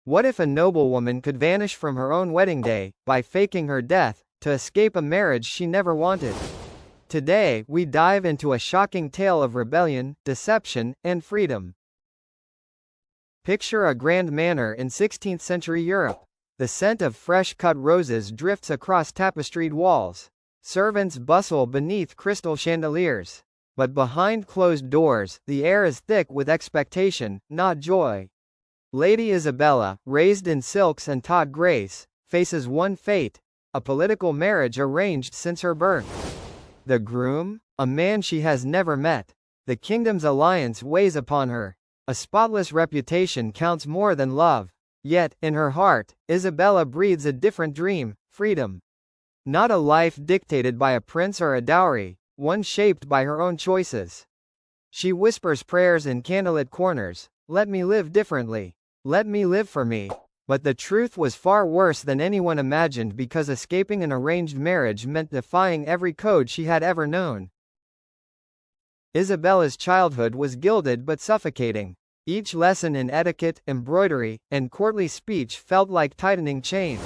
What if a noblewoman could vanish from her own wedding day, by faking her death, to escape a marriage she never wanted? Today, we dive into a shocking tale of rebellion, deception, and freedom. Picture a grand manor in 16th century Europe. The scent of fresh-cut roses drifts across tapestried walls. Servants bustle beneath crystal chandeliers. But behind closed doors, the air is thick with expectation, not joy. Lady Isabella, raised in silks and taught grace, faces one fate: a political marriage arranged since her birth. The groom? A man she has never met. The kingdom's alliance weighs upon her. A spotless reputation counts more than love. Yet, in her heart, Isabella breathes a different dream: freedom. Not a life dictated by a prince or a dowry, one shaped by her own choices. She whispers prayers in candlelit corners: "Let me live differently. Let me live for me." But the truth was far worse than anyone imagined, because escaping an arranged marriage meant defying every code she had ever known. Isabella's childhood was gilded but suffocating. Each lesson in etiquette, embroidery, and courtly speech felt like tightening chains.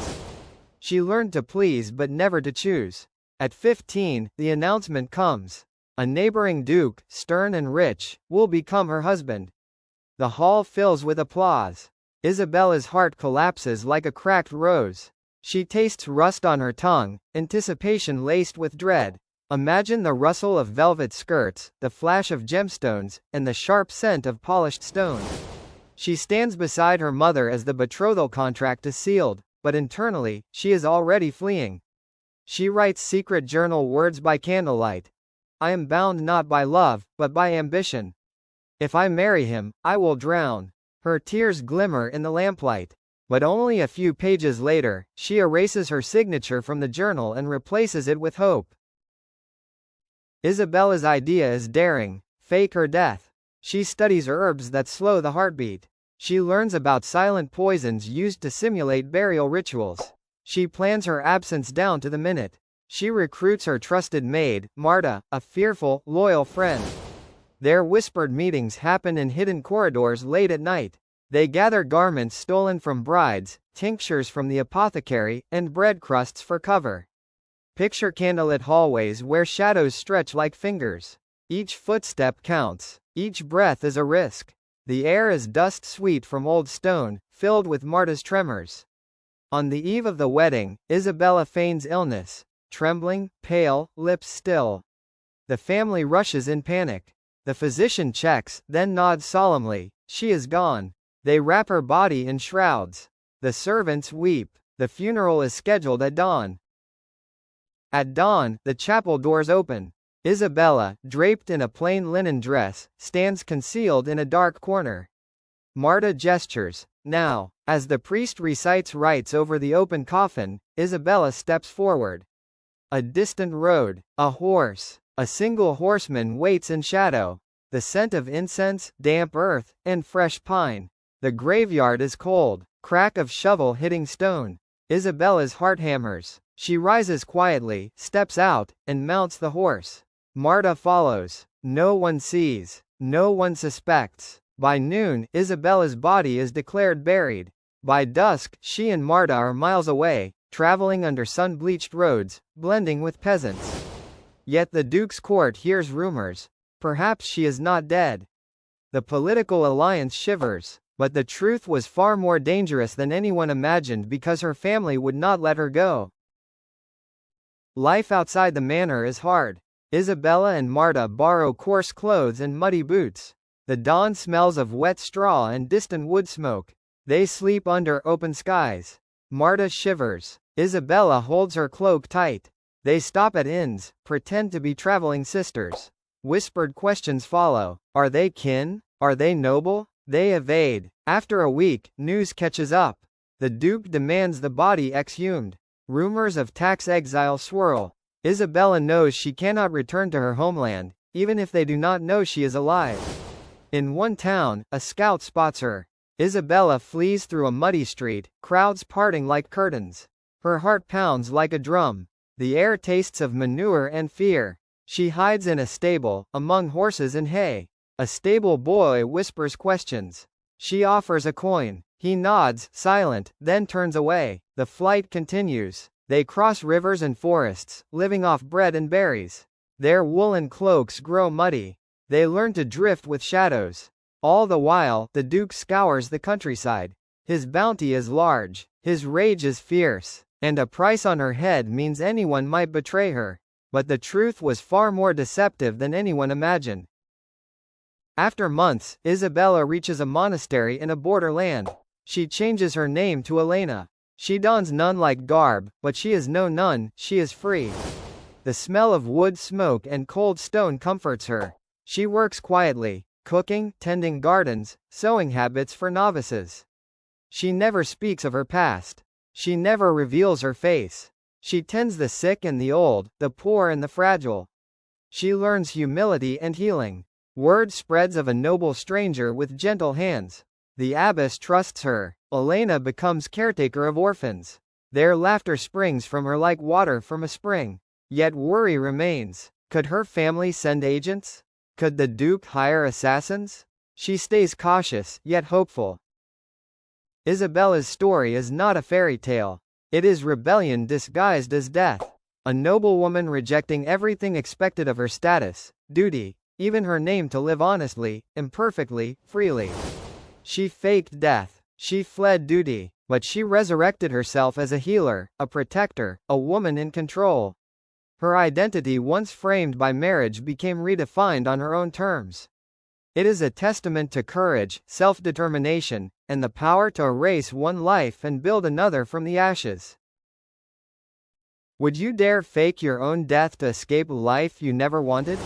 She learned to please but never to choose. At 15, the announcement comes. A neighboring duke, stern and rich, will become her husband. The hall fills with applause. Isabella's heart collapses like a cracked rose. She tastes rust on her tongue, anticipation laced with dread. Imagine the rustle of velvet skirts, the flash of gemstones, and the sharp scent of polished stone. She stands beside her mother as the betrothal contract is sealed, but internally, she is already fleeing. She writes secret journal words by candlelight. "I am bound not by love, but by ambition. If I marry him, I will drown." Her tears glimmer in the lamplight. But only a few pages later, she erases her signature from the journal and replaces it with hope. Isabella's idea is daring: fake her death. She studies herbs that slow the heartbeat. She learns about silent poisons used to simulate burial rituals. She plans her absence down to the minute. She recruits her trusted maid, Marta, a fearful, loyal friend. Their whispered meetings happen in hidden corridors late at night. They gather garments stolen from brides, tinctures from the apothecary, and bread crusts for cover. Picture candlelit hallways where shadows stretch like fingers. Each footstep counts. Each breath is a risk. The air is dust sweet from old stone, filled with Marta's tremors. On the eve of the wedding, Isabella feigns illness. Trembling, pale, lips still. The family rushes in panic. The physician checks, then nods solemnly. She is gone. They wrap her body in shrouds. The servants weep. The funeral is scheduled at dawn. At dawn, the chapel doors open. Isabella, draped in a plain linen dress, stands concealed in a dark corner. Marta gestures. "Now." As the priest recites rites over the open coffin, Isabella steps forward. A distant road. A horse. A single horseman waits in shadow. The scent of incense, damp earth, and fresh pine. The graveyard is cold. Crack of shovel hitting stone. Isabella's heart hammers. She rises quietly, steps out, and mounts the horse. Marta follows. No one sees. No one suspects. By noon, Isabella's body is declared buried. By dusk, she and Marta are miles away, traveling under sun-bleached roads, blending with peasants. Yet the Duke's court hears rumors. Perhaps she is not dead. The political alliance shivers. But the truth was far more dangerous than anyone imagined, because her family would not let her go. Life outside the manor is hard. Isabella and Marta borrow coarse clothes and muddy boots. The dawn smells of wet straw and distant wood smoke. They sleep under open skies. Marta shivers. Isabella holds her cloak tight. They stop at inns, pretend to be traveling sisters. Whispered questions follow. Are they kin? Are they noble? They evade. After a week, news catches up. The Duke demands the body exhumed. Rumors of tax exile swirl. Isabella knows she cannot return to her homeland, even if they do not know she is alive. In one town, a scout spots her. Isabella flees through a muddy street, crowds parting like curtains. Her heart pounds like a drum. The air tastes of manure and fear. She hides in a stable, among horses and hay. A stable boy whispers questions. She offers a coin. He nods, silent, then turns away. The flight continues. They cross rivers and forests, living off bread and berries. Their woolen cloaks grow muddy. They learn to drift with shadows. All the while, the Duke scours the countryside. His bounty is large, his rage is fierce, and a price on her head means anyone might betray her. But the truth was far more deceptive than anyone imagined. After months, Isabella reaches a monastery in a border land. She changes her name to Elena. She dons nun-like garb, but she is no nun, she is free. The smell of wood smoke and cold stone comforts her. She works quietly, cooking, tending gardens, sewing habits for novices. She never speaks of her past. She never reveals her face. She tends the sick and the old, the poor and the fragile. She learns humility and healing. Word spreads of a noble stranger with gentle hands. The abbess trusts her. Elena becomes caretaker of orphans. Their laughter springs from her like water from a spring. Yet worry remains. Could her family send agents? Could the Duke hire assassins? She stays cautious, yet hopeful. Isabella's story is not a fairy tale. It is rebellion disguised as death. A noblewoman rejecting everything expected of her status, duty, even her name to live honestly, imperfectly, freely. She faked death. She fled duty. But she resurrected herself as a healer, a protector, a woman in control. Her identity once framed by marriage became redefined on her own terms. It is a testament to courage, self-determination, and the power to erase one life and build another from the ashes. Would you dare fake your own death to escape life you never wanted?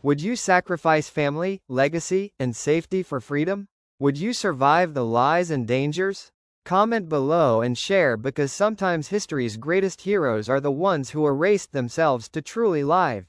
Would you sacrifice family, legacy, and safety for freedom? Would you survive the lies and dangers? Comment below and share, because sometimes history's greatest heroes are the ones who erased themselves to truly live.